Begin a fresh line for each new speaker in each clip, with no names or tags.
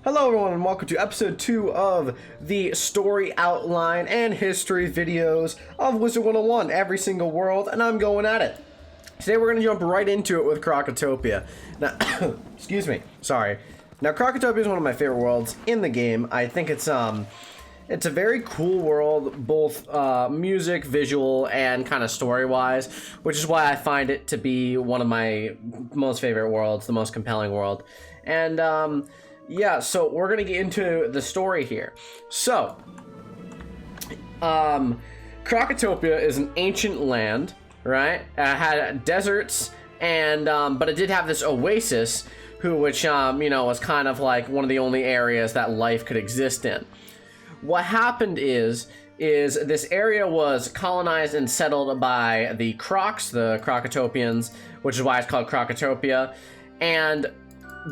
Hello everyone and welcome to episode 2 of the story outline and history videos of Wizard101, every single world, and I'm going at it. Today we're going to jump right into it with Krokotopia. Now, excuse me, sorry. Now Krokotopia is one of my favorite worlds in the game. I think it's a very cool world, both music, visual, and kind of story-wise, which is why I find it to be one of my most favorite worlds, the most compelling world. And yeah, so we're gonna get into the story here. So, Krokotopia is an ancient land, right? It had deserts, and but it did have this oasis, which was kind of like one of the only areas that life could exist in. What happened is this area was colonized and settled by the Crocs, the Crocotopians, which is why it's called Crocotopia, and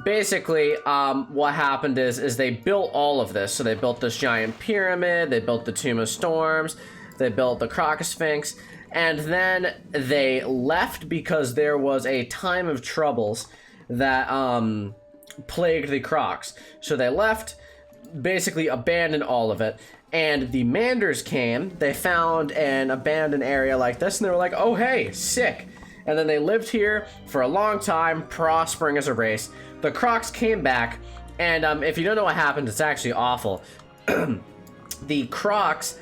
basically, what happened is they built all of this. So they built this giant pyramid, they built the Tomb of Storms, they built the Crocosphinx, and then they left because there was a time of troubles that plagued the Crocs. So they left, basically abandoned all of it, and the Manders came, they found an abandoned area like this, and they were like, oh hey, sick. And then they lived here for a long time, prospering as a race. The Crocs came back, and if you don't know what happened, it's actually awful. The Crocs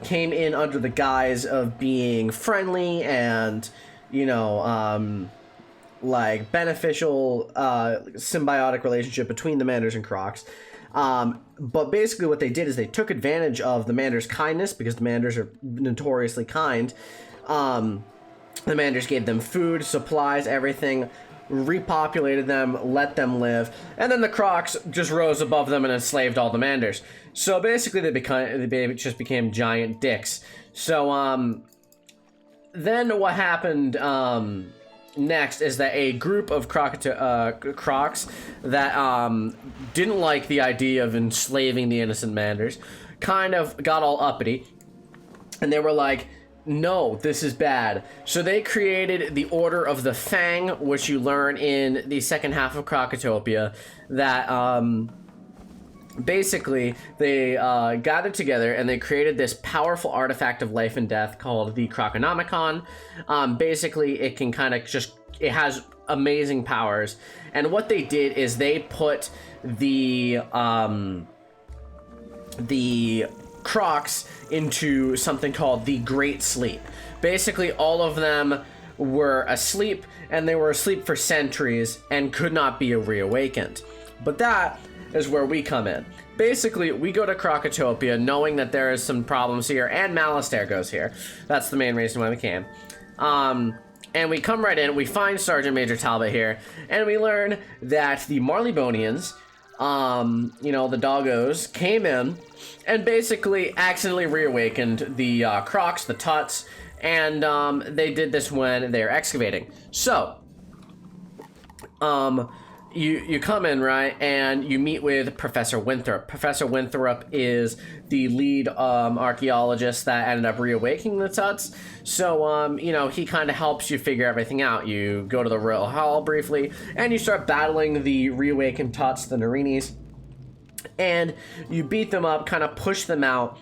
came in under the guise of being friendly and, like beneficial, symbiotic relationship between the Manders and Crocs. But basically what they did is they took advantage of the Manders' kindness, because the Manders are notoriously kind. The Manders gave them food, supplies, everything, repopulated them, let them live, and then the Crocs just rose above them and enslaved all the Manders. So basically they just became giant dicks. So then what happened next is that a group of Crocs that didn't like the idea of enslaving the innocent Manders kind of got all uppity, and they were like, no, this is bad. So they created the Order of the Fang, which you learn in the second half of Krokotopia, that basically they gathered together and they created this powerful artifact of life and death called the Croconomicon. Basically, it can kind of it has amazing powers. And what they did is they put the Crocs into something called the Great Sleep. Basically, all of them were asleep, and they were asleep for centuries and could not be reawakened. But that is where we come in. Basically, we go to Krokotopia knowing that there is some problems here, and Malastair goes here. That's the main reason why we came. And we come right in, we find Sergeant Major Talbot here, and we learn that the Marleybonians, the doggos, came in and basically accidentally reawakened the Crocs, the Tuts, and they did this when they were excavating. So, you come in, right, and you meet with Professor Winthrop. Professor Winthrop is the lead archaeologist that ended up reawakening the Tuts. So, he kind of helps you figure everything out. You go to the Royal Hall briefly, and you start battling the reawakened Tuts, the Narinis, and you beat them up, kind of push them out,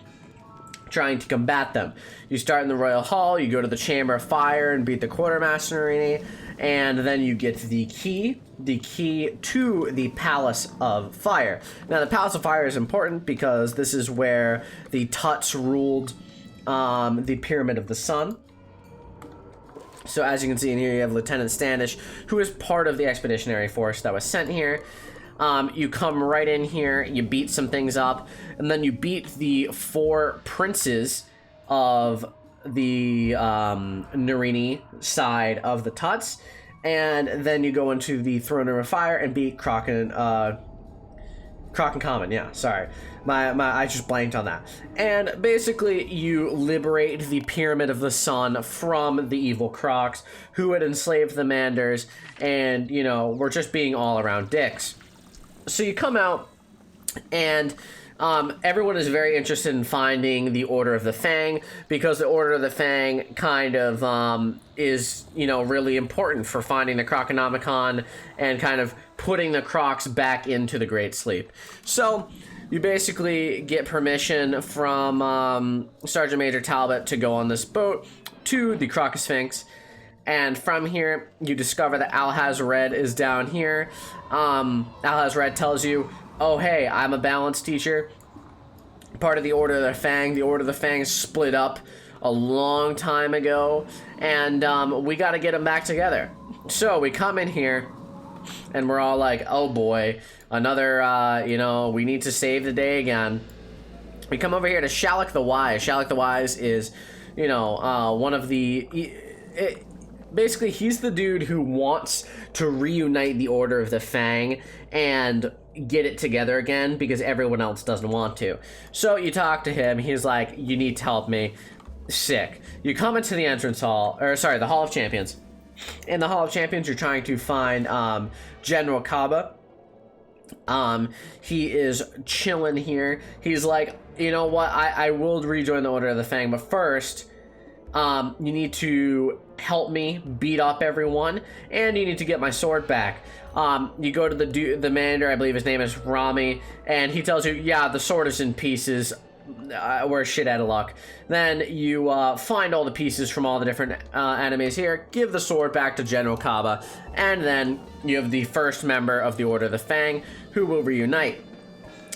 trying to combat them. You start in the Royal Hall, you go to the Chamber of Fire and beat the Quartermaster Narini, and then you get the key to the Palace of Fire. Now, the Palace of Fire is important because this is where the Tuts ruled the Pyramid of the Sun. So as you can see in here, you have Lieutenant Standish, who is part of the expeditionary force that was sent here. You come right in here, you beat some things up, and then you beat the 4 princes of the Narini side of the Tuts, and then you go into the Throne Room of Fire and beat Croc and Common. Yeah, sorry, I just blanked on that. And basically, you liberate the Pyramid of the Sun from the evil Crocs, who had enslaved the Manders, and were just being all around dicks. So you come out, and everyone is very interested in finding the Order of the Fang, because the Order of the Fang kind of is, really important for finding the Croconomicon and kind of putting the Crocs back into the Great Sleep. So you basically get permission from Sergeant Major Talbot to go on this boat to the Crocosphinx. And from here, you discover that Alhaz-Red is down here. Alhaz-Red tells you, oh, hey, I'm a balance teacher. Part of the Order of the Fang. The Order of the Fang split up a long time ago. And we got to get them back together. So we come in here, and we're all like, oh, boy. Another, we need to save the day again. We come over here to Shalak the Wise. Shalak the Wise is, one of the... Basically, he's the dude who wants to reunite the Order of the Fang and get it together again because everyone else doesn't want to. So you talk to him. He's like, you need to help me. Sick. You come into the entrance hall, the Hall of Champions. In the Hall of Champions, you're trying to find General Kaba. He is chilling here. He's like, you know what? I will rejoin the Order of the Fang, but first... you need to help me beat up everyone, and you need to get my sword back. You go to the commander, I believe his name is Rami, and he tells you, yeah, the sword is in pieces. We're shit out of luck. Then you find all the pieces from all the different enemies here, give the sword back to General Kaba, and then you have the first member of the Order of the Fang who will reunite.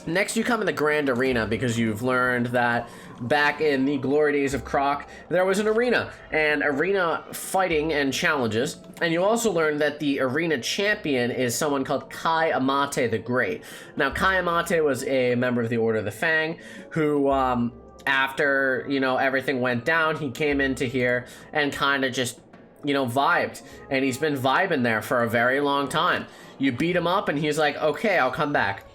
Next, you come in the Grand Arena because you've learned that back in the glory days of Croc, there was an arena, and arena fighting and challenges. And you also learn that the arena champion is someone called Kai Amate the Great. Now, Kai Amate was a member of the Order of the Fang who, after, everything went down, he came into here and kind of just, vibed. And he's been vibing there for a very long time. You beat him up, and he's like, okay, I'll come back.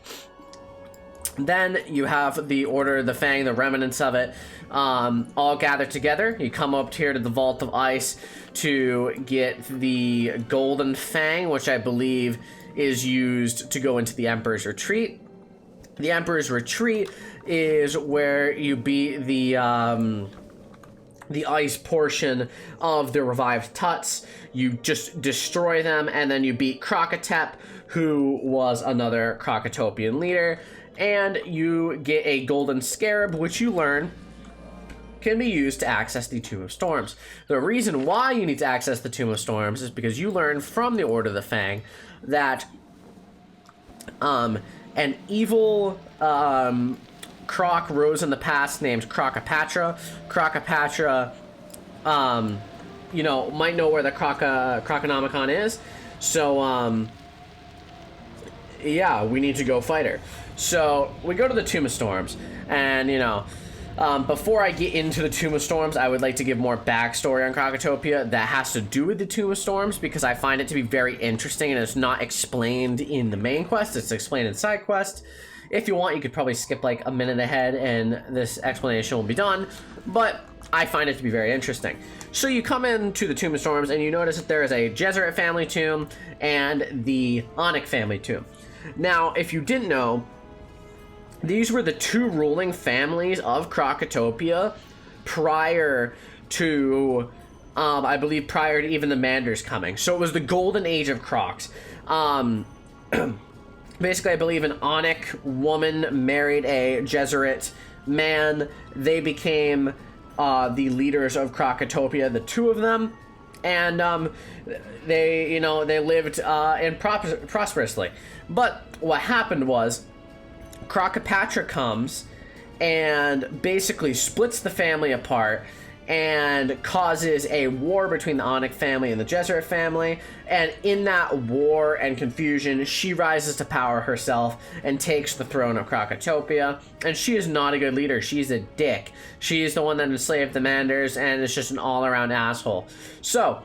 Then you have the Order of the Fang, the remnants of it, all gathered together. You come up here to the Vault of Ice to get the Golden Fang, which I believe is used to go into the Emperor's Retreat. The Emperor's Retreat is where you beat the ice portion of the revived Tuts. You just destroy them, and then you beat Krokotop, who was another Crocotopian leader. And you get a golden scarab, which you learn can be used to access the Tomb of Storms. The reason why you need to access the Tomb of Storms is because you learn from the Order of the Fang that an evil croc rose in the past named Crocopatra. Crocopatra, might know where the Croconomicon is. So, yeah, we need to go fight her. So we go to the Tomb of Storms, and before I get into the Tomb of Storms, I would like to give more backstory on Crokotopia that has to do with the Tomb of Storms, because I find it to be very interesting, and it's not explained in the main quest, it's explained in side quest. If you want, you could probably skip like a minute ahead and this explanation will be done, but I find it to be very interesting. So you come into the Tomb of Storms and you notice that there is a Jesuit family tomb and the Onyx family tomb. Now, if you didn't know, these were the two ruling families of Krokotopia prior to, I believe, prior to even the Manders coming. So it was the golden age of Crocs. Basically, I believe an Onyx woman married a Jesuit man. They became the leaders of Krokotopia, the two of them. And they lived prosperously. But what happened was, Crocopatra comes and basically splits the family apart and causes a war between the Onyx family and the Jesuit family. And in that war and confusion, she rises to power herself and takes the throne of Krokotopia. And she is not a good leader. She's a dick. She is the one that enslaved the Manders and is just an all-around asshole. So,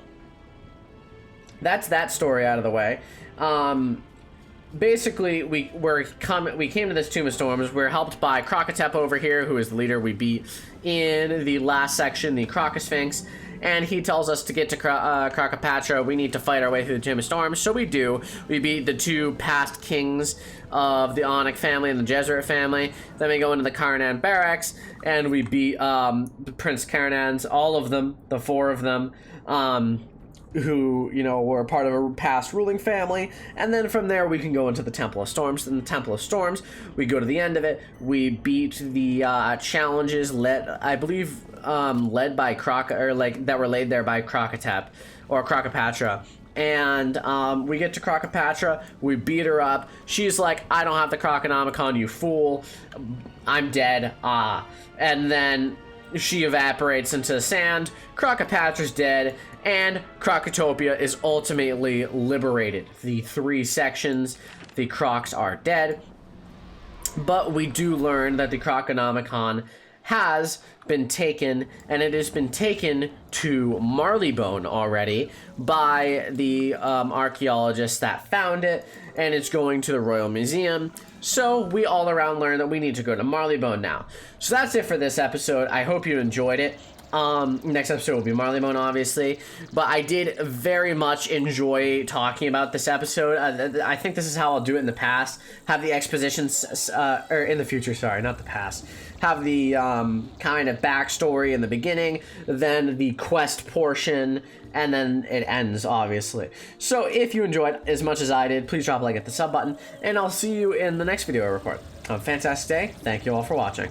that's that story out of the way. Basically, we came to this Tomb of Storms. We're helped by Crocotop over here, who is the leader we beat in the last section, the Crocosphinx, and he tells us to get to Crocopatra. We need to fight our way through the Tomb of Storms, so we do. We beat the two past kings of the Onyx family and the Jesuit family. Then we go into the Karnan barracks, and we beat the Prince Karnans, all of them, the four of them. who, you know, were part of a past ruling family. And then from there, we can go into the Temple of Storms. In the Temple of Storms, we go to the end of it. We beat the challenges led, I believe, led by that were laid there by Crocotop or Crocopatra. And we get to Crocopatra, we beat her up. She's like, I don't have the Croconomicon, you fool. I'm dead. And then she evaporates into the sand. Crocopatra's dead, and Crocotopia is ultimately liberated. The 3 sections, the Crocs are dead. But we do learn that the Croconomicon has been taken, and it has been taken to Marleybone already by the archaeologists that found it, and it's going to the Royal Museum. So we all around learn that we need to go to Marleybone now. So that's it for this episode. I hope you enjoyed it. Next episode will be Marleybone, obviously, but I did very much enjoy talking about this episode. I think this is how I'll do it in the past. Have the expositions, or in the future, sorry, not the past. Have the kind of backstory in the beginning, then the quest portion, and then it ends, obviously. So if you enjoyed as much as I did, please drop a like at the sub button, and I'll see you in the next video I record. Have a fantastic day. Thank you all for watching.